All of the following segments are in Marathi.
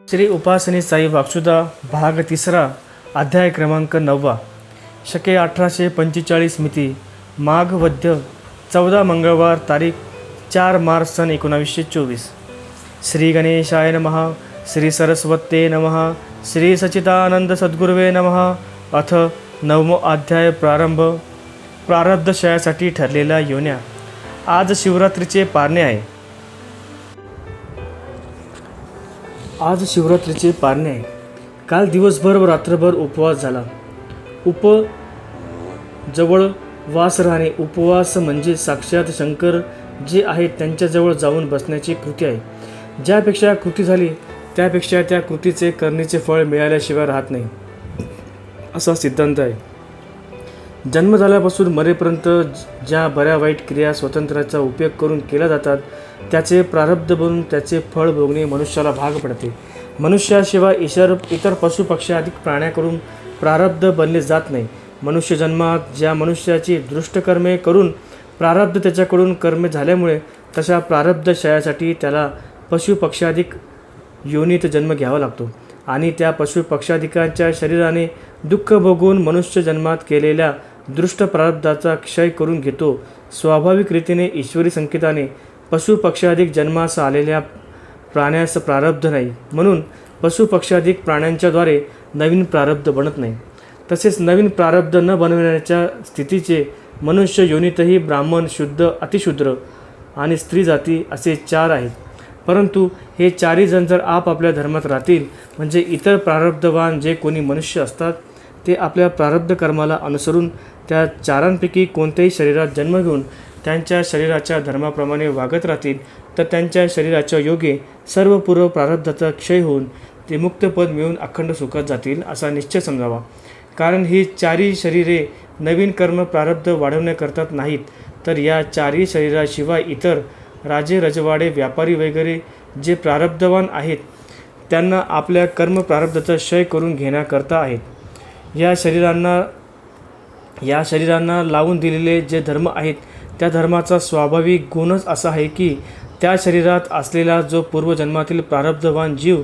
श्री उपासनी साई वाक्सुदा भाग 3 अध्याय क्रमांक 9 शके 1845 मिती माघ वद्य 14 मंगळवार तारीख 4 मार्च सन 1924. श्री गणेशाय नमः. श्री सरस्वते नमः. श्री सच्चिदानंद सद्गुरुवे नमः. अथ 9मो अध्याय प्रारंभ. प्रारब्धक्षयासाठी ठरलेल्या योन्या. आज शिवरात्रीचे पारणे आहे. काल दिवसभर व रात्रभर उपवास झाला. जवळ वास राहणे. उपवास म्हणजे साक्षात शंकर जे आहेत त्यांच्याजवळ जाऊन बसण्याची कृती आहे. ज्यापेक्षा कृती झाली त्यापेक्षा त्या कृतीचे करणीचे फळ मिळाल्याशिवाय राहत नाही असा सिद्धांत आहे. जन्म झाल्यापासून मरेपर्यंत ज्या बऱ्या वाईट क्रिया स्वातंत्र्याचा उपयोग करून केल्या जातात त्याचे प्रारब्ध बनून त्याचे फळ भोगणे मनुष्याला भाग पडते. मनुष्याशिवाय इतर पशुपक्ष्यादिक प्राण्याकडून प्रारब्ध बनले जात नाही. मनुष्य जन्मात ज्या मनुष्याची दृष्टकर्मे करून प्रारब्ध त्याच्याकडून कर्मे झाल्यामुळे तशा प्रारब्धक्षयासाठी त्याला पशुपक्ष्यादिक योनीत जन्म घ्यावा लागतो आणि त्या पशुपक्ष्यादिकांच्या शरीराने दुःख भोगून मनुष्य जन्मात केलेल्या दृष्ट प्रारब्धाचा क्षय करून घेतो. स्वाभाविक रीतीने ईश्वरी संकेताने पशुपक्ष्यादिक जन्मास आलेल्या प्राण्यास प्रारब्ध नाही, म्हणून पशुपक्ष्यादिक प्राण्यांच्याद्वारे नवीन प्रारब्ध बनत नाही. तसेच नवीन प्रारब्ध न बनविण्याच्या स्थितीचे मनुष्य योनीतही ब्राह्मण, शुद्ध, अतिशूद्र आणि स्त्री जाती असे 4 आहेत. परंतु हे 4ही जण जर आपापल्या धर्मात राहतील म्हणजे इतर प्रारब्धवान जे कोणी मनुष्य असतात ते आपल्या प्रारब्ध कर्माला अनुसरून त्या 4पैकी कोणत्याही शरीरात जन्म घेऊन त्यांच्या शरीराच्या धर्माप्रमाणे वागत राहतील तर त्यांच्या शरीराच्या योगे सर्व पूर्व प्रारब्धाचा क्षय होऊन ते मुक्तपद मिळून अखंड सुखात जातील असा निश्चय समजावा. कारण ही 4ही शरीरे नवीन कर्म प्रारब्ध वाढवण्याकरता नाहीत, तर या 4ही शरीराशिवाय इतर राजे, रजवाडे, व्यापारी वगैरे जे प्रारब्धवान आहेत त्यांना आपल्या कर्म प्रारब्धाचा क्षय करून घेण्याकरता आहेत. या शरीरांना लावून दिलेले जे धर्म आहेत त्या धर्माचा स्वाभाविक गुणच असा आहे की त्या शरीरात असलेला जो पूर्वजन्मातील प्रारब्धवान जीव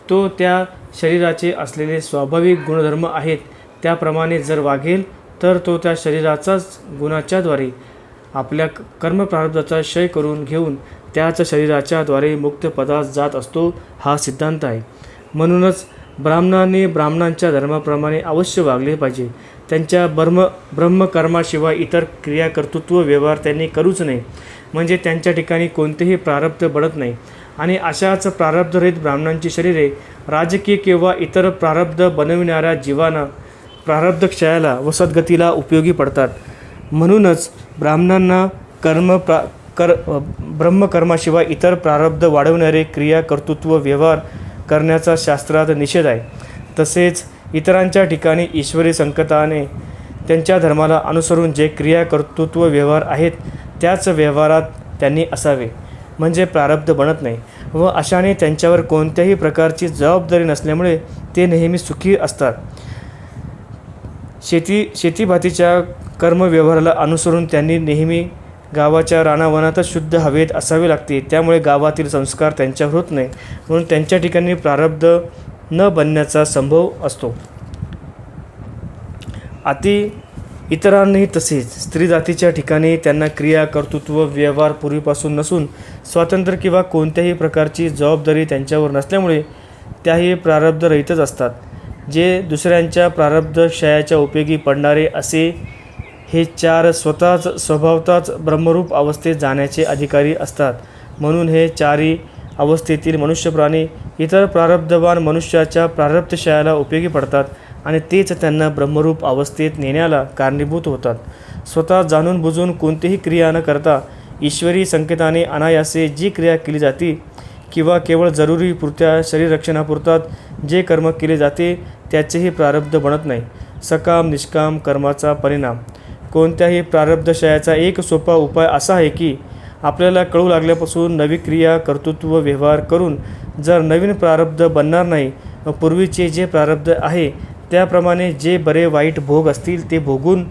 तो त्या शरीराचे असलेले स्वाभाविक गुणधर्म आहेत त्याप्रमाणे जर वागेल तर तो त्या शरीराचाच गुणाच्याद्वारे आपल्या कर्म प्रारब्धाचा क्षय करून घेऊन त्याच शरीराच्याद्वारे मुक्त पदास जात असतो हा सिद्धांत आहे. म्हणूनच ब्राह्मणाने ब्राह्मणांच्या धर्माप्रमाणे अवश्य वागले पाहिजे. त्यांच्या ब्रह्मकर्माशिवाय इतर क्रिया, कर्तृत्व, व्यवहार त्यांनी करूच नये, म्हणजे त्यांच्या ठिकाणी कोणतेही प्रारब्ध बनत नाही. आणि अशाच प्रारब्धरहित ब्राह्मणांची शरीरे राजकीय किंवा इतर प्रारब्ध बनविणाऱ्या जीवांना प्रारब्धक्षयाला व सद्गतीला उपयोगी पडतात. म्हणूनच ब्राह्मणांना ब्रह्मकर्माशिवाय इतर प्रारब्ध वाढवणारे क्रिया, कर्तृत्व, व्यवहार करण्याचा शास्त्रात निषेध आहे. तसेच इतरांच्या ठिकाणी ईश्वरी संकेताने त्यांच्या धर्माला अनुसरून जे क्रिया, कर्तृत्व, व्यवहार आहेत त्याच व्यवहारात त्यांनी असावे, म्हणजे प्रारब्ध बनत नाही व अशाने त्यांच्यावर कोणत्याही प्रकारची जबाबदारी नसल्यामुळे ते नेहमी सुखी असतात. शेतीभातीच्या कर्मव्यवहाराला अनुसरून त्यांनी नेहमी गावाच्या रानावनातच शुद्ध हवेत असावे लागते. त्यामुळे गावातील संस्कार त्यांच्यावर होत नाही, म्हणून त्यांच्या ठिकाणी प्रारब्ध न बनण्याचा संभव असतो. इतरांनाही तसेच. स्त्री जातीच्या ठिकाणी त्यांना क्रिया, कर्तृत्व, व्यवहार पूर्वीपासून नसून स्वातंत्र्य किंवा कोणत्याही प्रकारची जबाबदारी त्यांच्यावर नसल्यामुळे त्याही प्रारब्धरहितच असतात. जे दुसऱ्यांच्या प्रारब्धक्षयाच्या उपयोगी पडणारे असे हे 4 स्वतःच स्वभावतःच ब्रह्मरूप अवस्थेत जाण्याचे अधिकारी असतात. म्हणून हे 4ही अवस्थेतील मनुष्यप्राणी इतर प्रारब्धवान मनुष्याच्या प्रारब्धक्षयाला उपयोगी पडतात आणि तेच त्यांना ब्रह्मरूप अवस्थेत नेण्याला कारणीभूत होतात. स्वतः जाणून बुजून कोणतीही क्रिया न करता ईश्वरी संकेताने अनायासे जी क्रिया केली जाते किंवा केवळ जरुरीपुरत्या शरीररक्षणापुरतात जे कर्म केले जाते त्याचेही प्रारब्ध बनत नाही. सकाम निष्काम कर्माचा परिणाम. कोणत्याही प्रारब्धक्षयाचा एक सोपा उपाय असा आहे की आपल्याला कळू लागल्यापासून नवी क्रिया, कर्तृत्व, व्यवहार करून जर नवीन प्रारब्ध बनणार नाही व पूर्वीचे जे प्रारब्ध आहे त्याप्रमाणे जे बरे वाईट भोग असतील ते भोगून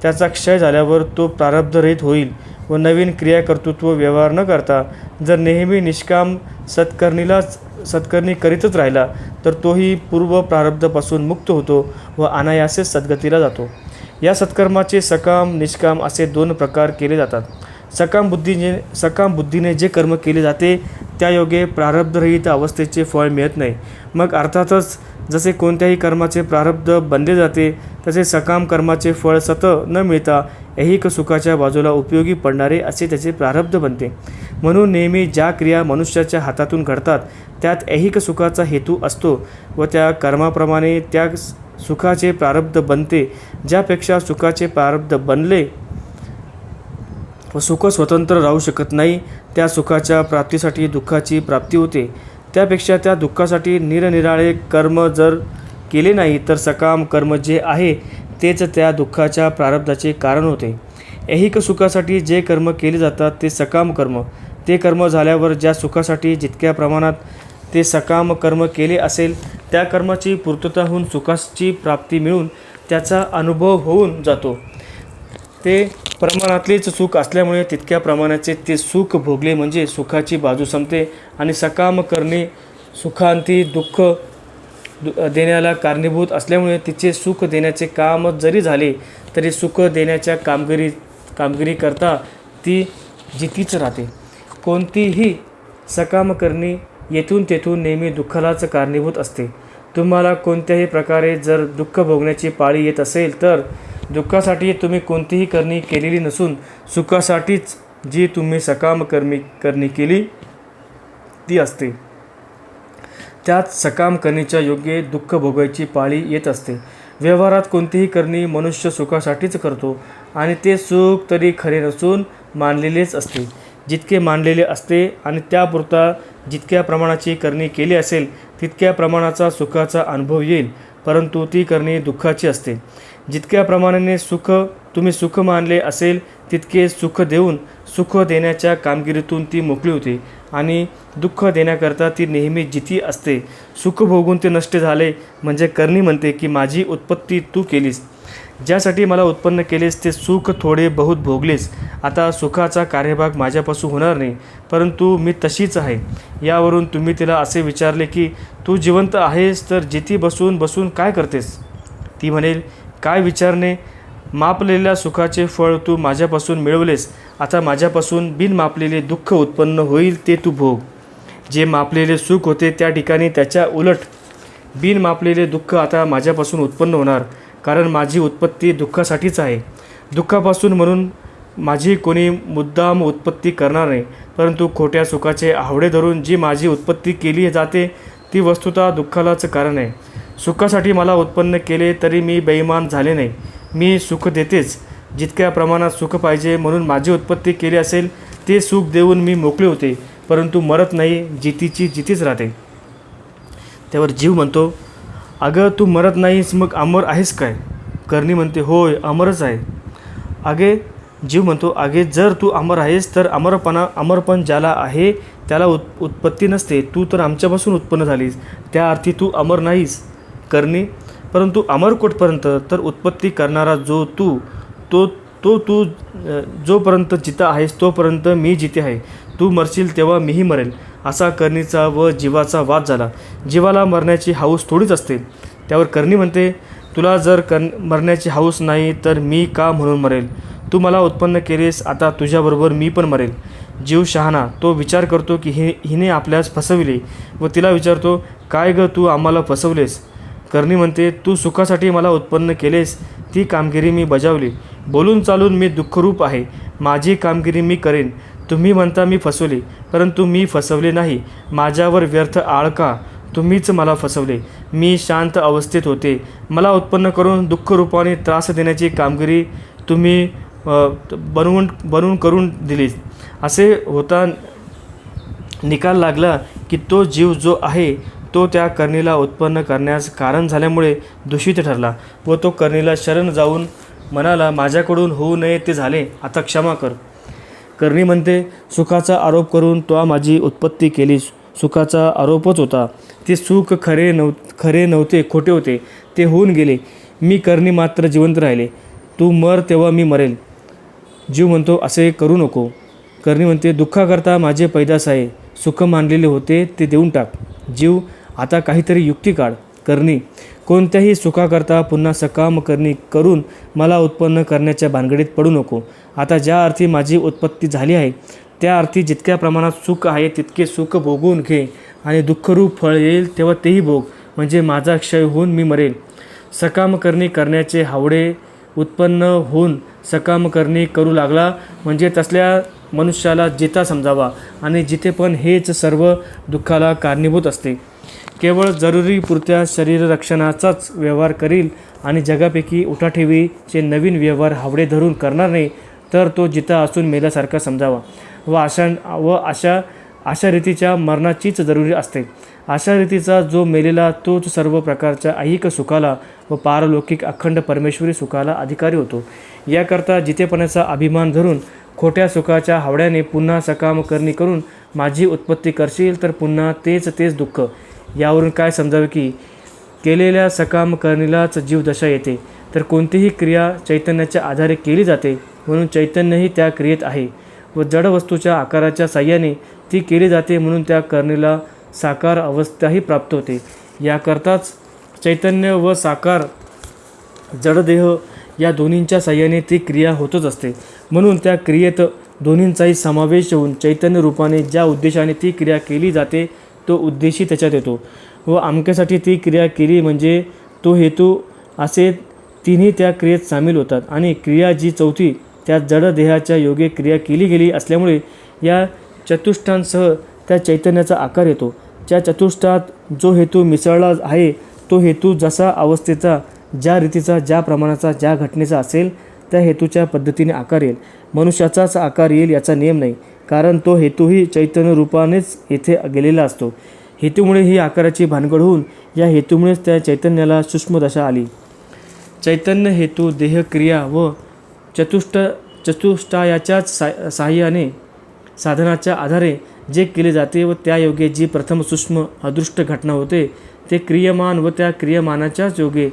त्याचा क्षय झाल्यावर तो प्रारब्धरहित होईल व नवीन क्रिया, कर्तृत्व, व्यवहार न करता जर नेहमी निष्काम सत्कर्णीलाच सत्कर्मी करीतच राहिला तर तोही पूर्व प्रारब्धापासून मुक्त होतो व अनायासेच सद्गतीला जातो. या सत्कर्माचे सकाम निष्काम असे 2 प्रकार केले जातात. सकाम बुद्धीने जे कर्म केले जाते त्या योगे प्रारब्धरहित अवस्थेचे फळ मिळत नाही. मग अर्थातच जसे कोणत्याही कर्माचे प्रारब्ध बनले जाते तसे सकाम कर्माचे फळ सत न मिळता ऐहिक सुखाच्या बाजूला उपयोगी पडणारे असे त्याचे प्रारब्ध बनते. म्हणून नेहमी ज्या क्रिया मनुष्याच्या हातातून घडतात त्यात ऐहिक सुखाचा हेतू असतो व त्या कर्माप्रमाणे त्या सुखाचे प्रारब्ध बनते. ज्यापेक्षा सुखाचे प्रारब्ध बनले व सुख स्वतंत्र राहू शकत नाही त्या सुखाच्या प्राप्तीसाठी दुःखाची प्राप्ती होते. त्यापेक्षा त्या दुःखासाठी निरनिराळे कर्म जर केले नाही तर सकाम कर्म जे आहे तेच त्या दुःखाच्या प्रारब्धाचे कारण होते. ऐहिक सुखासाठी जे कर्म केले जातात ते सकाम कर्म. ते कर्म झाल्यावर ज्या सुखासाठी जितक्या प्रमाणात ते सकाम कर्म केले असेल त्या कर्माची पूर्तता होऊन सुखाची प्राप्ती मिळून त्याचा अनुभव होऊन जातो. ते प्रमाणातलेच सुख असल्यामुळे तितक्या प्रमाणाचे ते सुख भोगले म्हणजे सुखाची बाजू संपते आणि सकाम करणे सुखांती दुःख देण्याला कारणीभूत असल्यामुळे तिचे सुख देण्याचे काम जरी झाले तरी सुख देण्याच्या कामगिरी करता ती जितीच राहते. कोणतीही सकाम करणी येथून तेथून नेहमी दुःखालाच कारणीभूत असते. तुम्हाला कोणत्याही प्रकारे जर दुःख भोगण्याची पाळी येत असेल तर दुःखासाठी तुम्ही कोणतीही करणी केलेली नसून सुखासाठीच जी तुम्ही सकाम करणी केली ती असते. त्यात सकाम करणीच्या योग्य दुःख भोगायची पाळी येत असते. व्यवहारात कोणतीही करणी मनुष्य सुखासाठीच करतो आणि ते सुख तरी खरे नसून मानलेलेच असते. जितके मानलेले असते आणि त्यापुरता जितक्या प्रमाणाची करणी केली असेल तितक्या प्रमाणाचा सुखाचा अनुभव येईल, परंतु ती करणी दुःखाची असते. जितक्या प्रमाणाने तुम्ही सुख मानले असेल तितके सुख देऊन सुख देण्याच्या कामगिरीतून ती मोकळी होते आणि दुःख देण्याकरता ती नेहमी जिती असते. सुख भोगून ते नष्ट झाले म्हणजे करणी म्हणते की माझी उत्पत्ती तू केलीस, ज्यासाठी मला उत्पन्न केलेस ते सुख थोडे बहुत भोगलेस. आता सुखाचा कार्यभाग माझ्यापासून होणार नाही, परंतु मी तशीच आहे. यावरून तुम्ही तिला असे विचारले की तू जिवंत आहेस तर जिती बसून काय करतेस? ती म्हणेल, काय विचारणे, मापलेल्या सुखाचे फळ तू माझ्यापासून मिळवलेस. आता माझ्यापासून बिन मापलेले दुःख उत्पन्न होईल ते तू भोग. जे मापलेले सुख होते त्या ठिकाणी त्याच्या उलट बिन मापलेले दुःख आता माझ्यापासून उत्पन्न होणार, कारण माझी उत्पत्ती दुःखासाठीच आहे. दुःखापासून म्हणून माझी कोणी मुद्दाम उत्पत्ती करणार नाही, परंतु खोट्या सुखाचे आवडे धरून जी माझी उत्पत्ती केली जाते ती वस्तुतः दुःखालाच कारण आहे. सुखासाठी मला उत्पन्न केले तरी मी बेईमान झाले नाही. मी सुख देतेच. जितक्या प्रमाणात सुख पाहिजे म्हणून माझी उत्पत्ती केली असेल ते सुख देऊन मी मोकळे होते, परंतु मरत नाही, जितीची जितीच राहते. त्यावर जीव म्हणतो, अगं तू मरत नाहीस मग अमर आहेस काय? करणी म्हणते, होय अमरच आहे. अगे जीव म्हणतो, अगे जर तू अमर आहेस तर अमरपण ज्याला आहे त्याला उत्पत्ती नसते. तू तर आमच्यापासून उत्पन्न झालीस, त्या अर्थी तू अमर नाहीस. करणी, परंतु अमर कोटपर्यंत तर उत्पत्ती करणारा जो तू जोपर्यंत जिता आहेस तोपर्यंत मी जिते आहे. तू मरशील तेव्हा मीही मरेल. असा करणीचा व जीवाचा वाद झाला. जीवाला मरण्याची हौस थोडीच असते. त्यावर करणी म्हणते, तुला जर मरण्याची हौस नाही तर मी का म्हणून मरेल? तू मला उत्पन्न केलेस, आता तुझ्याबरोबर मी पण मरेल. जीव शहाणा, तो विचार करतो की हिने आपल्यास फसविले व तिला विचारतो, काय ग तू आम्हाला फसवलेस? करणी म्हणते, तू सुखासाठी मला उत्पन्न केलेस, ती कामगिरी मी बजावली. बोलून चालून मी दुःखरूप आहे, माझी कामगिरी मी करेन. तुम्ही म्हणता मी फसवले, परंतु मी फसवले नाही. माझ्यावर व्यर्थ आळ का? तुम्हीच मला फसवले. मी शांत अवस्थेत होते. मला उत्पन्न करून दुःखरूपाने त्रास देण्याची कामगिरी तुम्ही बनवून करून दिलीच. असे होता निकाल लागला की तो जीव जो आहे तो त्या करणीला उत्पन्न करण्यास कारण झाल्यामुळे दूषित ठरला व तो करणीला शरण जाऊन म्हणाला, माझ्याकडून होऊ नये ते झाले, आता क्षमा कर. करणी म्हणते, सुखाचा आरोप करून तो माझी उत्पत्ती केली. सुखाचा आरोपच होता. ते सुख खरे नव्हते, खोटे होते. ते होऊन गेले. मी करणी मात्र जिवंत राहिले. तू मर तेव्हा मी मरेल. जीव म्हणतो, असे करू नको. करणी म्हणते, दुःखाकरता माझे पैदास आहे. सुख मानलेले होते ते देऊन टाक. जीव आता काहीतरी युक्ती काढ. करणी कोणत्याही सुखाकरता पुन्हा सकाम करणी करून मला उत्पन्न करण्याच्या भानगडीत पडू नको. आता ज्या अर्थी माझी उत्पत्ती झाली आहे त्या अर्थी जितक्या प्रमाणात सुख आहे तितके सुख भोगून घे आणि दुःखरूप फळ येईल तेव्हा तेही भोग, म्हणजे माझा क्षय होऊन मी मरेल. सकाम करणी करण्याचे हावडे उत्पन्न होऊन सकाम करणी करू लागला म्हणजे तसल्या मनुष्याला जिता समजावा आणि जिथे पण हेच सर्व दुःखाला कारणीभूत असते. केवळ जरुरीपुरत्या शरीररक्षणाचाच व्यवहार करील आणि जगापैकी उठाठेवीचे नवीन व्यवहार हावडे धरून करणार नाही तर तो जिता असून मेल्यासारखा समजावा व अशा रीतीच्या मरणाचीच जरुरी असते. अशा रीतीचा जो मेलेला तोच सर्व प्रकारच्या ऐहिक सुखाला व पारलौकिक अखंड परमेश्वरी सुखाला अधिकारी होतो. याकरता जितेपणाचा अभिमान धरून खोट्या सुखाच्या हावड्याने पुन्हा सकाम करणी करून माझी उत्पत्ती करशील तर पुन्हा तेच दुःख. यावरून काय समजावे की केलेल्या सकाम करणीलाच जीवदशा येते. तर कोणतीही क्रिया चैतन्याच्या आधारे केली जाते म्हणून चैतन्यही त्या क्रियेत आहे व जड वस्तूच्या आकाराच्या साह्याने ती केली जाते म्हणून त्या करणीला साकार अवस्थाही प्राप्त होते. याकरताच चैतन्य व साकार जडदेह या दोन्हींच्या साह्याने ती क्रिया होतच असते. म्हणून त्या क्रियेत दोन्हींचाही समावेश होऊन चैतन्य रूपाने ज्या उद्देशाने ती क्रिया केली जाते तो उद्देशी त्याच्यात येतो व अमक्यासाठी ती क्रिया केली म्हणजे तो हेतू असे तिन्ही त्या क्रियेत सामील होतात. आणि क्रिया जी चौथी त्या जड देहाच्या योगे क्रिया केली गेली असल्यामुळे या चतुष्टांसह त्या चैतन्याचा आकार येतो. त्या चतुष्टात जो हेतू मिसळला आहे तो हेतू जसा अवस्थेचा, ज्या रीतीचा, ज्या प्रमाणाचा, ज्या घटनेचा असेल त्या हेतूच्या पद्धतीने आकार येईल. मनुष्याचाच आकार येईल याचा नियम नाही, कारण तो हेतूही चैतन्य रूपानेच येथे गेलेला असतो. हेतूमुळे ही आकाराची भानगड होऊन या हेतूमुळेच त्या चैतन्याला सूक्ष्मदशा आली. चैतन्य हेतू देह क्रिया व चतुष्टायाच्याच साह्याने साधनाच्या आधारे जे केले जाते व त्या योगे जी प्रथम सूक्ष्म अदृष्ट घटना होते ते क्रियमान व त्या क्रियमानाच्याच योगे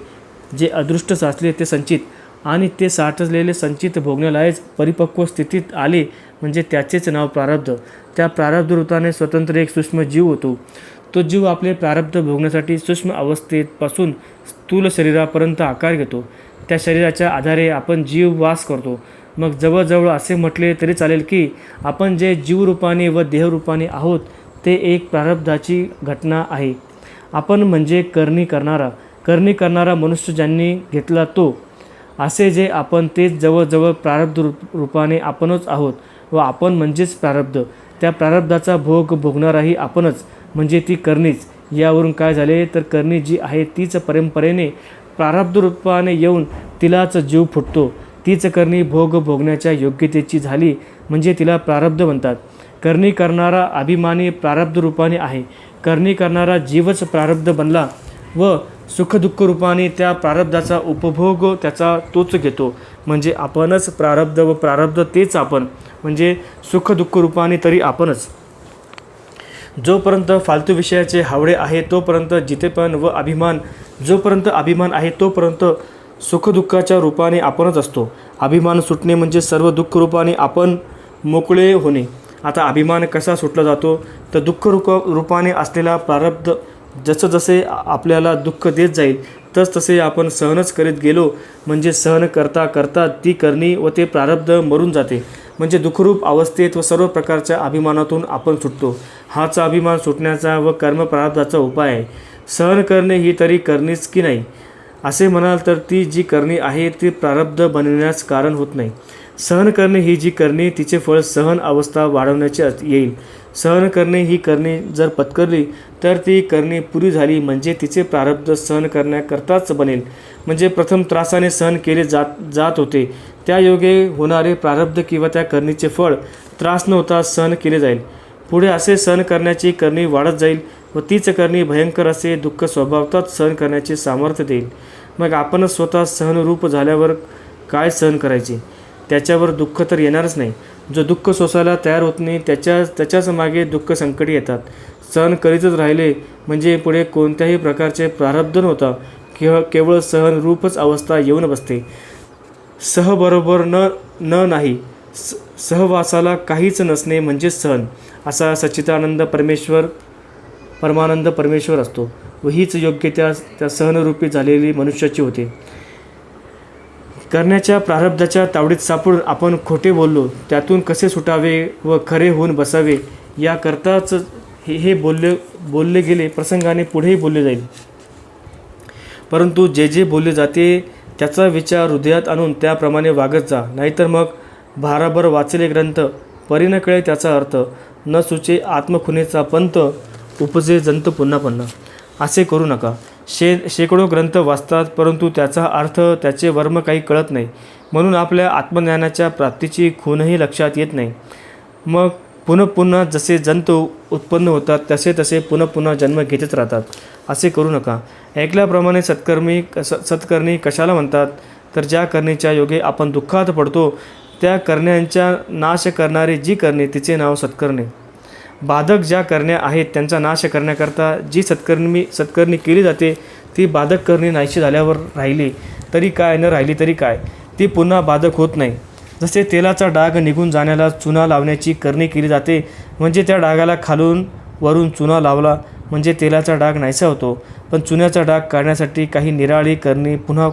जे अदृष्ट साचले ते संचित आणि ते साठलेले संचित भोगण्यालायक परिपक्व स्थितीत आले म्हणजे त्याचेच नाव प्रारब्ध. त्या प्रारब्ध रूपाने स्वतंत्र एक सूक्ष्म जीव होतो. तो जीव आपले प्रारब्ध भोगण्यासाठी सूक्ष्म अवस्थेपासून स्थूल शरीरापर्यंत आकार घेतो. त्या शरीराच्या आधारे आपण जीव वास करतो. मग जवळजवळ असे म्हटले तरी चालेल की आपण जे जीवरूपाने व देहरूपाने आहोत ते एक प्रारब्धाची घटना आहे. आपण म्हणजे करणी करणारा मनुष्य ज्यांनी घेतला तो, असे जे आपण तेच जवळजवळ प्रारब्ध रूपाने आपणच आहोत व आपण म्हणजेच प्रारब्ध. त्या प्रारब्धाचा भोग भोगणाराही आपणच म्हणजे ती करणीच. यावरून काय झाले तर करणी जी आहे तीच परंपरेने प्रारब्ध रूपाने येऊन तिलाच जीव फुटतो. तीच करणी भोग भोगण्याच्या योग्यतेची झाली म्हणजे तिला प्रारब्ध म्हणतात. करणी करणारा अभिमानी प्रारब्ध रूपाने आहे. करणी करणारा जीवच प्रारब्ध बनला व सुखदुःख रूपाने त्या प्रारब्धाचा उपभोग त्याचा तोच घेतो म्हणजे आपणच प्रारब्ध व प्रारब्ध तेच आपण म्हणजे सुखदुःख रूपाने तरी आपणच. जोपर्यंत फालतू विषयाचे हावडे आहे तोपर्यंत जितेपण व अभिमान, जोपर्यंत अभिमान आहे तोपर्यंत सुखदुःखाच्या रूपाने आपणच असतो. अभिमान सुटणे म्हणजे सर्व दुःख रूपाने आपण मोकळे होणे. आता अभिमान कसा सुटला जातो तर दुःख रूपाने असलेला प्रारब्ध जसे आपल्याला दुःख देत जाईल तसे आपण सहनच करीत गेलो म्हणजे सहन करता करता ती करणी व ते प्रारब्ध मरून जाते. म्हणजे दुःखरूप अवस्थेत व सर्व प्रकारच्या अभिमानातून आपण सुटतो. हाच अभिमान सुटण्याचा व कर्म प्रारब्धाचा उपाय आहे. सहन करणे ही तरी करणीच की नाही असे म्हणाल तर ती जी करणी आहे ती प्रारब्ध बनविण्यास कारण होत नाही. सहन करणे ही जी करणी तिचे फळ सहन अवस्था वाढवण्याचे येईल. सहन करणे ही करणी जर पत्करली तर ती करणी पुरी झाली म्हणजे तिचे प्रारब्ध सहन करण्याकरताच बनेल. म्हणजे प्रथम त्रासाने सहन केले जात होते त्या योगे होणारे प्रारब्ध किंवा त्या करणीचे फळ त्रास न होता सहन केले जाईल. पुढे असे सहन करण्याची करणी वाढत जाईल व तीच करणी भयंकर असे दुःख स्वभावतःच सहन करण्याचे सामर्थ्य देईल. मग आपण स्वतः सहनरूप झाल्यावर काय सहन करायचे, त्याच्यावर दुःख तर येणारच नाही. जो दुःख सोसायला तयार होत नाही त्याच्याच मागे दुःख संकटी येतात. सहन करीतच राहिले म्हणजे पुढे कोणत्याही प्रकारचे प्रारब्ध नव्हता, केवळ सहनरूपच अवस्था येऊन बसते. सहबरोबर नाही, सहवासाला काहीच नसणे म्हणजे सहन. असा सच्चिदानंद परमेश्वर परमानंद परमेश्वर असतो व हीच योग्यता त्या सहनरूपी झालेली मनुष्याची होते. करण्याच्या प्रारब्धाच्या तावडीत सापडून आपण खोटे बोललो, त्यातून कसे सुटावे व खरे होऊन बसावे याकरताच हे बोलले गेले. प्रसंगाने पुढेही बोलले जाईल. परंतु जे बोलले जाते त्याचा विचार हृदयात आणून त्याप्रमाणे वागत जा, नाहीतर मग भाराभर वाचले ग्रंथ परी न कळे त्याचा अर्थ, न सुचे आत्मखुनेचा पंत, उपजे जंत पुन्हा पुन्हा. असे करू नका. शेकडो ग्रंथ वाचतात, परंतु त्याचा अर्थ त्याचे वर्म काही कळत नाही, म्हणून आपल्या आत्मज्ञानाच्या प्राप्तीची खूणही लक्षात येत नाही. मग पुन्हा पुन्हा जसे जंतू उत्पन्न होतात तसे तसे पुन्हा पुन्हा जन्म घेतच राहतात. असे करू नका. ऐकल्याप्रमाणे सत्कर्मी कशाला म्हणतात, तर ज्या करणेच्या योगे आपण दुःखात पडतो त्या करण्यांचा नाश करणारी जी करणे तिचे नाव सत्कर्णे. बाधक ज्या करण्या आहेत त्यांचा नाश करण्याकरता जी सत्कर्णी केली जाते ती बाधक करणी नाहीशी झाल्यावर राहिली तरी काय, न राहिली तरी काय, ती पुन्हा बाधक होत नाही. जसे तेलाचा डाग निघून जाण्याला चुना लावण्याची करणी केली जाते, म्हणजे त्या डागाला खालून वरून चुना लावला म्हणजे तेलाचा डाग नाहीसा होतो, पण चुन्याचा डाग काढण्यासाठी काही निराळी करणी पुन्हा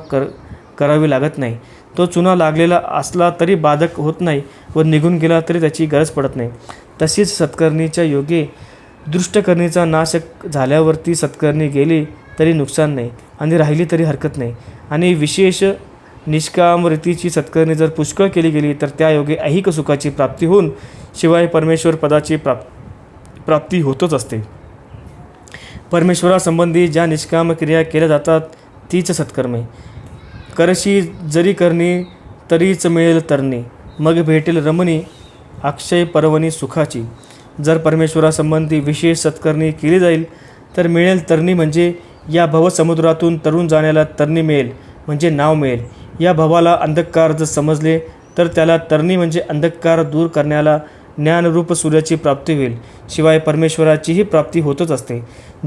करावी लागत नाही. तो चुना लागलेला असला तरी बाधक होत नाही व निघून गेला तरी त्याची गरज पडत नाही. तशीच सत्कर्णीच्या योगे दृष्टकर्णीचा नाश झाल्यावरती सत्कर्णी गेली तरी नुकसान नाही आणि राहिली तरी हरकत नाही. आणि विशेष निष्काम रीतीची सत्कर्णी जर पुष्कळ केली गेली तर त्या योगे ऐहिक सुखाची प्राप्ती होऊन शिवाय परमेश्वर पदाची प्राप्ती होतच असते. परमेश्वरासंबंधी ज्या निष्काम क्रिया केल्या जातात तीच सत्कर्मे. करशी जरी करणी तरीच मिळेल तरणी, मग भेटेल रमणी अक्षय पर्वणी सुखाची. जर परमेश्वरासंबंधी विशेष सत्कर्णी केली जाईल तर मिळेल तरणी, म्हणजे या भवसमुद्रातून तरुण जाण्याला तरणी मिळेल, म्हणजे नाव मिळेल. या भवाला अंधकार जर समजले तर त्याला तरणी म्हणजे अंधकार दूर करण्याला ज्ञानरूप सूर्याची प्राप्ती होईल. शिवाय परमेश्वराचीही प्राप्ती होतच असते.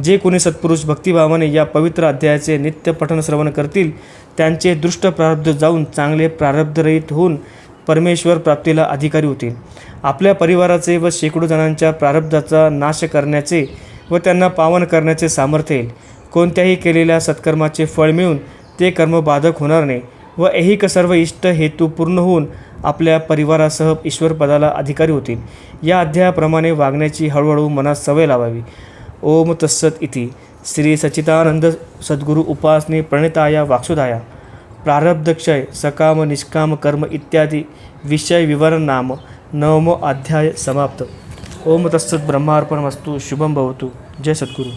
जे कोणी सत्पुरुष भक्तिभावाने या पवित्र अध्यायाचे नित्य पठण श्रवण करतील त्यांचे दृष्ट प्रारब्ध जाऊन चांगले प्रारब्धरहित होऊन परमेश्वर प्राप्तीला अधिकारी होतील. आपल्या परिवाराचे व शेकडो जणांच्या प्रारब्धाचा नाश करण्याचे व त्यांना पावन करण्याचे सामर्थ्य येईल. कोणत्याही केलेल्या सत्कर्माचे फळ मिळून ते कर्म बाधक होणार नाही व ऐहिक सर्व इष्ट हेतू पूर्ण होऊन आपल्या परिवारासह ईश्वरपदाला अधिकारी होतील. या अध्यायाप्रमाणे वागण्याची हळूहळू मनात सवय लावावी. ओम तत्सत इति. श्री सच्चिदानंद सद्गुरु उपासने प्रणिताया वाक्सुधाया प्रारब्धक्षय सकाम निष्काम कर्म इत्यादी विषय विवरण नाम 9 अध्याय समाप्त. ओम तत्सत. ब्रह्मार्पणमस्तु. शुभम भवतु. जय सद्गुरू.